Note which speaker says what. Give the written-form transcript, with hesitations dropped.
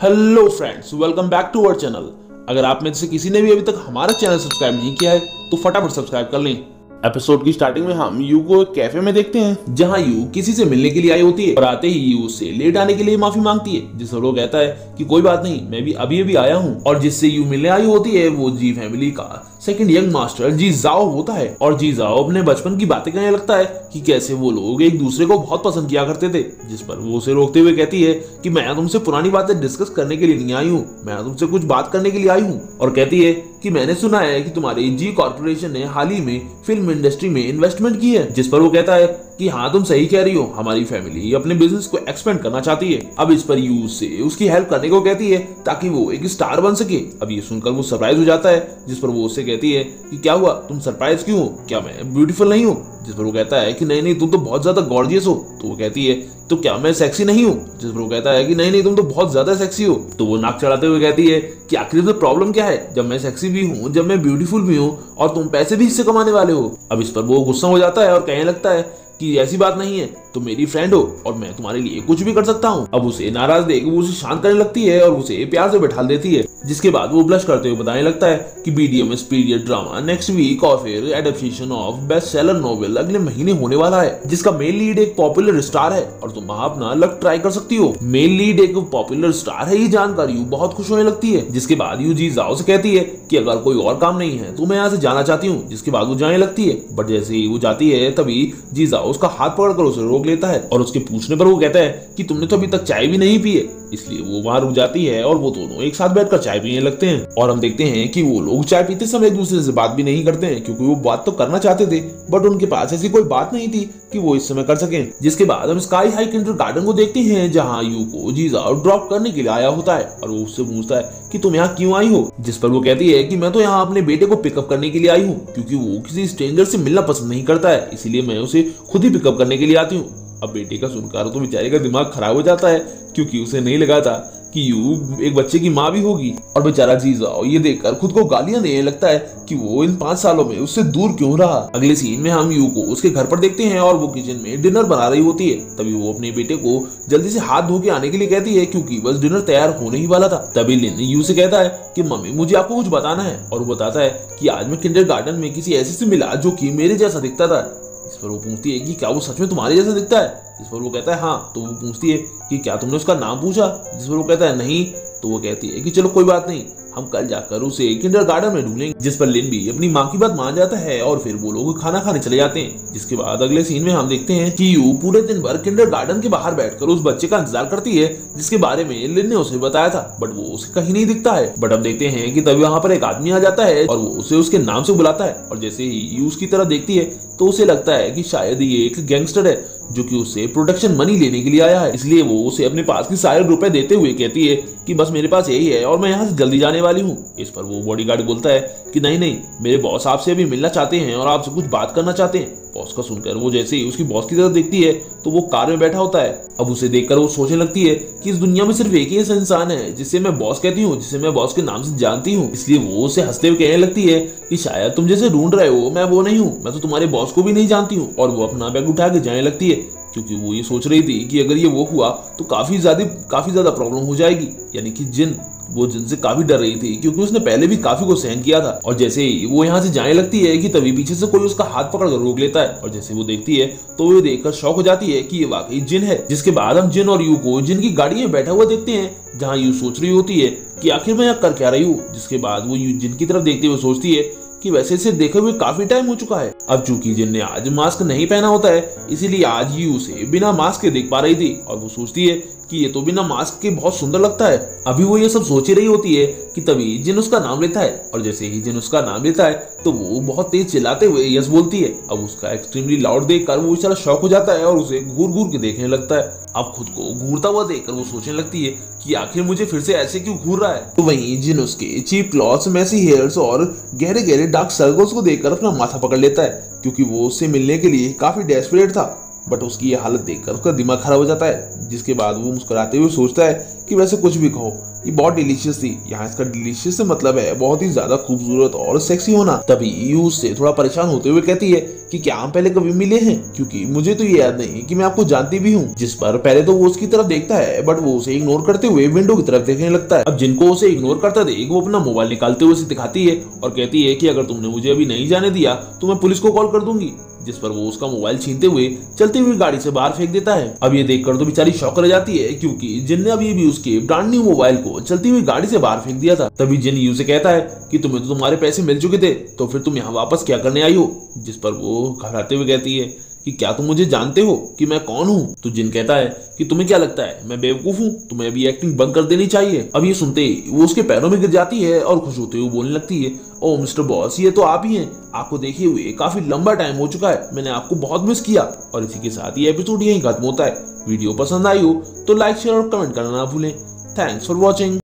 Speaker 1: Hello friends, welcome back to our channel. अगर आप में से किसी ने भी अभी तक हमारा चैनल सब्सक्राइब नहीं किया है तो फटाफट सब्सक्राइब कर लें। एपिसोड की स्टार्टिंग में हम यू को एक कैफे में देखते हैं जहां यू किसी से मिलने के लिए आई होती है और आते ही यू उससे लेट आने के लिए माफी मांगती है, जिस पर वो कहता है कि कोई बात नहीं, मैं भी अभी अभी आया हूं। और जिससे यू मिलने आई होती है वो जी फैमिली का सेकंड यंग मास्टर जी जाओ होता है। और जी जाओ अपने बचपन की बातें कहने लगता है कि कैसे वो लोग एक दूसरे को बहुत पसंद किया करते थे, जिस पर वो उसे रोकते हुए कहती है कि मैं तुमसे पुरानी बातें डिस्कस करने के लिए नहीं आई हूँ, मैं तुमसे कुछ बात करने के लिए आई हूँ। और कहती है कि मैंने सुना है कि तुम्हारी जी कॉर्पोरेशन ने हाल ही में फिल्म इंडस्ट्री में इन्वेस्टमेंट की है, जिस पर वो कहता है कि हाँ तुम सही कह रही हो, हमारी फैमिली अपने बिजनेस को एक्सपेंड करना चाहती है। अब इस पर यू से उसकी हेल्प करने को कहती है ताकि वो एक स्टार बन सके। अब ये सुनकर वो सरप्राइज हो जाता है, जिस पर वो उससे कहती है कि क्या हुआ, तुम सरप्राइज क्यों हो, क्या मैं ब्यूटीफुल नहीं हूँ? जिस पर वो कहता है कि नहीं नहीं, तुम तो बहुत ज्यादा गॉर्जियस हो। तो वो कहती है तो क्या मैं सेक्सी नहीं हूँ? जिस पर वो कहता है कि नहीं नहीं, तुम तो बहुत ज्यादा सेक्सी हो। तो वो नाक चढ़ाते हुए कहती है कि आखिर में प्रॉब्लम क्या है, जब मैं सेक्सी भी हूँ, जब मैं ब्यूटीफुल भी हूँ और तुम पैसे भी इससे कमाने वाले हो। अब इस पर वो गुस्सा हो जाता है और कहने लगता है कि ऐसी बात नहीं है, तुम मेरी फ्रेंड हो और मैं तुम्हारे लिए कुछ भी कर सकता हूँ। अब उसे नाराज देख वो उसे शांत करने लगती है और उसे प्यार से बैठा देती है, जिसके बाद वो ब्लश करते हुए बताने लगता है कि BDMS period drama next week और फिर adaptation of best seller novel अगले महीने होने वाला है, जिसका मेल लीड एक पॉपुलर स्टार है और तुम वहाँ अपना लक ट्राई कर सकती हो। मेल लीड एक पॉपुलर स्टार है, ये जानकर यू बहुत खुश होने लगती है। जिसके बाद यू जी जाओ से कहती है कि अगर कोई और काम नहीं है तो मैं यहाँ से जाना चाहती हूँ। जिसके बाद वो जाने लगती है, बट जैसे ही वो जाती है तभी जी जाओ उसका हाथ पकड़कर उसे रोक लेता है और उसके पूछने पर वो कहता है कि तुमने तो अभी तक चाय भी नहीं पी है। इसलिए वो वहां रुक जाती है और वो दोनों एक साथ बैठकर चाय पीने लगते हैं। और हम देखते हैं कि वो लोग चाय पीते समय एक दूसरे से बात भी नहीं करते हैं, क्योंकि वो बात तो करना चाहते थे बट उनके पास ऐसी कोई बात नहीं थी कि वो इस समय कर सकें। जिसके बाद हम स्काई हाई किंडरगार्टन को देखते हैं जहाँ यू को जीजाओ ड्रॉप करने के लिए आया होता है और वो उससे पूछता है कि तुम यहाँ क्यों आई हो? जिस पर वो कहती है कि मैं तो यहाँ अपने बेटे को पिकअप करने के लिए आई हूँ, क्योंकि वो किसी स्ट्रेंजर से मिलना पसंद नहीं करता है, इसीलिए मैं उसे खुद ही पिकअप करने के लिए आती हूँ। अब बेटे का सुनकर तो बेचारे का दिमाग खराब हो जाता है, क्योंकि उसे नहीं लगा था कि यू एक बच्चे की माँ भी होगी। और बेचारा जीजाओ ये देखकर खुद को गालियां देने लगता है कि वो इन 5 सालों में उससे दूर क्यों रहा। अगले सीन में हम यू को उसके घर पर देखते हैं और वो किचन में डिनर बना रही होती है। तभी वो अपने बेटे को जल्दी से हाथ धो के आने के लिए कहती है, क्योंकि बस डिनर तैयार होने ही वाला था। तभी लिन यू से कहता है कि मम्मी मुझे आपको कुछ बताना है, और वो बताता है कि आज मैं किंडरगार्टन में किसी ऐसे से मिला जो कि मेरे जैसा दिखता था। इस पर वो पूछती है कि क्या वो सच में तुम्हारे जैसा दिखता है? जिस पर वो कहता है हाँ। तो वो पूछती है कि क्या तुमने उसका नाम पूछा? जिस पर वो कहता है नहीं। तो वो कहती है कि चलो कोई बात नहीं, हम कल जाकर उसे किंडरगार्टन में ढूंढेंगे। जिस पर लिन भी अपनी माँ की बात मान जाता है और फिर वो लोग खाना खाने चले जाते हैं। जिसके बाद अगले सीन में हम देखते हैं कि यू पूरे दिन भर किंडरगार्टन के बाहर बैठकर उस बच्चे का इंतजार करती है जिसके बारे में लिन ने उसे बताया था, बट वो उसे कहीं नहीं दिखता है। बट हम देखते हैं कि तभी वहाँ पर एक आदमी आ जाता है और वो उसे उसके नाम से बुलाता है, और जैसे ही यू उसकी तरह देखती है तो उसे लगता है कि शायद ये एक गैंगस्टर है जो कि उससे प्रोटेक्शन मनी लेने के लिए आया है। इसलिए वो उसे अपने पास की सारे रुपए देते हुए कहती है कि बस मेरे पास यही है और मैं यहाँ से जल्दी जाने वाली हूँ। इस पर वो बॉडीगार्ड बोलता है कि नहीं नहीं, मेरे बॉस आपसे अभी मिलना चाहते हैं और आपसे कुछ बात करना चाहते हैं। बॉस का सुनकर वो जैसे ही उसकी बॉस की तरफ देखती है तो वो कार में बैठा होता है। अब उसे देखकर वो सोचने लगती है कि इस दुनिया में सिर्फ एक ही ऐसा इंसान है जिसे मैं बॉस कहती हूँ, जिसे मैं बॉस के नाम से जानती हूँ। इसलिए वो उसे हंसते हुए कहने लगती है कि शायद तुम जैसे ढूंढ रहे हो मैं वो नहीं हूँ, मैं तो तुम्हारे बॉस को भी नहीं जानती हूँ। और वो अपना बैग उठा के जाने लगती है, क्योंकि वो ये सोच रही थी कि अगर ये वो हुआ तो काफी ज्यादा प्रॉब्लम हो जाएगी। यानी कि वो जिन से काफी डर रही थी, क्योंकि उसने पहले भी काफी को सहन किया था। और जैसे ही वो यहाँ से जाने लगती है कि तभी पीछे से कोई उसका हाथ पकड़कर रोक लेता है, और जैसे वो देखती है तो वो देखकर शॉक हो जाती है कि ये वाकई जिन है। जिसके बाद हम जिन और यू को जिन की गाड़ी में बैठा हुआ देखते हैं, जहाँ यू सोच रही होती है कि आखिर मैं यहाँ कर क्या रही हूँ। जिसके बाद वो जिन की तरफ देखते हुए सोचती है कि वैसे इसे देखे हुए काफी टाइम हो चुका है। अब चूंकि जिन ने आज मास्क नहीं पहना होता है, इसीलिए आज यू उसे बिना मास्क के देख पा रही थी, और वो सोचती है कि ये तो बिना मास्क के बहुत सुंदर लगता है। अभी वो ये सब सोच ही रही होती है कि तभी जिन उसका नाम लेता है, और जैसे ही जिन उसका नाम लेता है तो वो बहुत तेज चिल्लाते हुए यस बोलती है। अब उसका एक्सट्रीमली लाउड देखकर वो बेचारा शॉक हो जाता है और उसे घूर घूर के देखने लगता है। अब खुद को घूरता हुआ देखकर वो सोचने लगती है कि आखिर मुझे फिर से ऐसे क्यों घूर रहा है। तो वहीं जिन उसके चीप क्लॉथ्स, मैसी हेयर्स और गहरे गहरे डार्क सर्कल्स को देखकर अपना माथा पकड़ लेता है, क्योंकि वो उससे मिलने के लिए काफी डेस्परेट था। बट उसकी ये हालत देखकर उसका दिमाग खराब हो जाता है, जिसके बाद वो मुस्कुराते हुए सोचता है कि वैसे कुछ भी कहो, ये बहुत डिलीशियस थी। यहाँ इसका डिलीशियस से मतलब है बहुत ही ज्यादा खूबसूरत और सेक्सी होना। तभी यू उससे थोड़ा परेशान होते हुए कहती है कि क्या हम पहले कभी मिले हैं, क्योंकि मुझे तो ये याद नहीं कि मैं आपको जानती भी हूँ। जिस पर पहले तो वो उसकी तरफ देखता है, बट वो उसे इग्नोर करते हुए विंडो की तरफ देखने लगता है। अब जिनको उसे इग्नोर करता देख वो अपना मोबाइल निकालते हुए उसे दिखाती है और कहती है कि अगर तुमने मुझे अभी नहीं जाने दिया तो मैं पुलिस को कॉल कर दूंगी। जिस पर वो उसका मोबाइल छीनते हुए चलती हुई गाड़ी से बाहर फेंक देता है। अब ये देखकर तो बेचारी शॉक रह जाती है, क्योंकि जिन ने अभी भी उसके ब्रांड न्यू मोबाइल को चलती हुई गाड़ी से बाहर फेंक दिया था। तभी जिन यू से कहता है कि तुम्हें तो तुम्हारे पैसे मिल चुके थे, तो फिर तुम यहाँ वापस क्या करने आई हो। जिस पर वो घबराते हुए कहती है कि क्या तुम मुझे जानते हो कि मैं कौन हूँ। तो जिन कहता है कि तुम्हें क्या लगता है मैं बेवकूफ हूँ, तुम्हें अभी एक्टिंग बंद कर देनी चाहिए। अब ये सुनते ही वो उसके पैरों में गिर जाती है और खुश होते हुए बोलने लगती है, ओ मिस्टर बॉस, ये तो आप ही हैं। आपको देखे हुए काफी लंबा टाइम हो चुका है, मैंने आपको बहुत मिस किया। और इसी के साथ ये एपिसोड यहीं खत्म होता है। वीडियो पसंद आई हो तो लाइक शेयर और कमेंट करना ना भूलें। Thanks for watching.